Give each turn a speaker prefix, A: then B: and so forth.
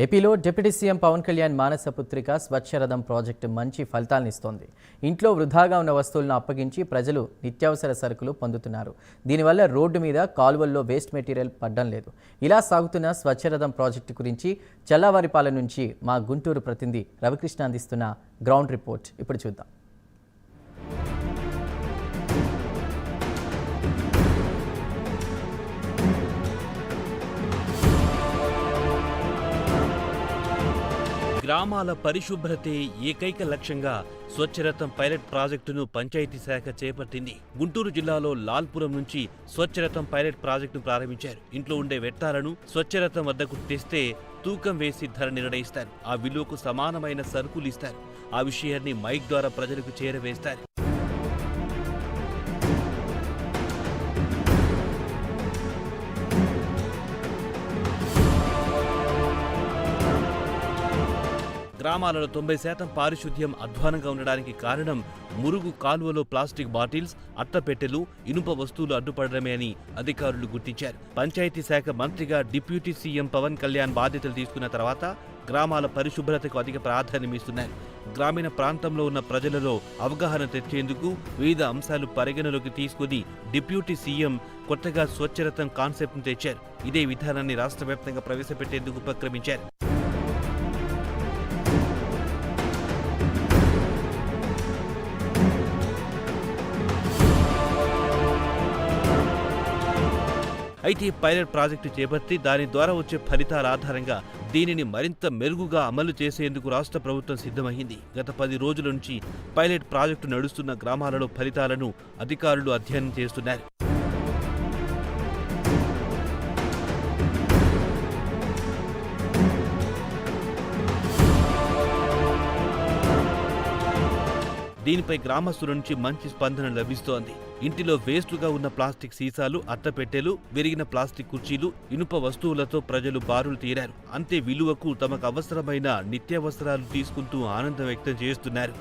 A: ఏపీలో deputy CM Pawan Kalyan మానసపుత్రిక Swachharatham project మంచి ఫలితాలనిస్తోంది. ఇంట్లో వృధాగా ఉన్న వస్తువులను అప్పగించి ప్రజలు నిత్యావసర సరుకులు పొందుతున్నారు. దీనివల్ల రోడ్డు మీద కాలువల్లో వేస్ట్ మెటీరియల్ పడ్డం లేదు. ఇలా సాగుతున్న స్వచ్ఛరథం ప్రాజెక్టు గురించి చల్లావారిపాలెం నుంచి మా గుంటూరు ప్రతినిధి రవికృష్ణ అందిస్తున్న గ్రౌండ్ రిపోర్ట్ ఇప్పుడు చూద్దాం.
B: గ్రామాల పరిశుభ్రతే ఏకైక లక్ష్యంగా స్వచ్ఛరథం పైలట్ ప్రాజెక్టును పంచాయతీ శాఖ చేపట్టింది. గుంటూరు జిల్లాలో లాల్పురం నుంచి స్వచ్ఛరథం పైలట్ ప్రాజెక్టును ప్రారంభించారు. ఇంట్లో ఉండే వ్యర్థాలను స్వచ్ఛరథం వద్దకు తెస్తే తూకం వేసి ధర నిర్ణయిస్తారు. ఆ విలువకు సమానమైన సరుకులు ఇస్తారు. ఆ విషయాన్ని మైక్ ద్వారా ప్రజలకు చేరవేస్తారు. గ్రామాలలో 90% పారిశుద్ధ్యం అధ్వానంగా ఉండడానికి కారణం మురుగు కాలువలో ప్లాస్టిక్ బాటిల్స్, అట్టపెట్టెలు, ఇనుప వస్తువులు అడ్డుపడడమే అని అధికారులు గుర్తించారు. పంచాయతీ శాఖ మంత్రిగా డిప్యూటీ సీఎం పవన్ కళ్యాణ్ బాధ్యతలు తీసుకున్న తర్వాత గ్రామాల పరిశుభ్రతకు అధిక ప్రాధాన్యమిస్తున్నారు. గ్రామీణ ప్రాంతంలో ఉన్న ప్రజలలో అవగాహన తెచ్చేందుకు వివిధ అంశాలు పరిగణలోకి తీసుకుని డిప్యూటీ సీఎం కొత్తగా స్వచ్ఛరథం కాన్సెప్ట్ను తెచ్చారు. ఇదే విధానాన్ని రాష్ట్ర వ్యాప్తంగా ప్రవేశపెట్టేందుకు ఉపక్రమించారు. అయితే పైలట్ ప్రాజెక్టు చేపట్టి దాని ద్వారా వచ్చే ఫలితాల ఆధారంగా దీనిని మరింత మెరుగుగా అమలు చేసేందుకు రాష్ట్ర ప్రభుత్వం సిద్ధమైంది. గత 10 రోజుల నుంచి పైలట్ ప్రాజెక్టు నడుస్తున్న గ్రామాలలో ఫలితాలను అధికారులు అధ్యయనం చేస్తున్నారు. దీనిపై గ్రామస్తుల నుంచి మంచి స్పందన లభిస్తోంది. ఇంటిలో వేస్టుగా ఉన్న ప్లాస్టిక్ సీసాలు, అట్టపెట్టెలు, విరిగిన ప్లాస్టిక్ కుర్చీలు, ఇనుప వస్తువులతో ప్రజలు బారులు తీరారు. అంతే విలువకు తమకు అవసరమైన నిత్యావసరాలు తీసుకుంటూ ఆనందం వ్యక్తం చేస్తున్నారు.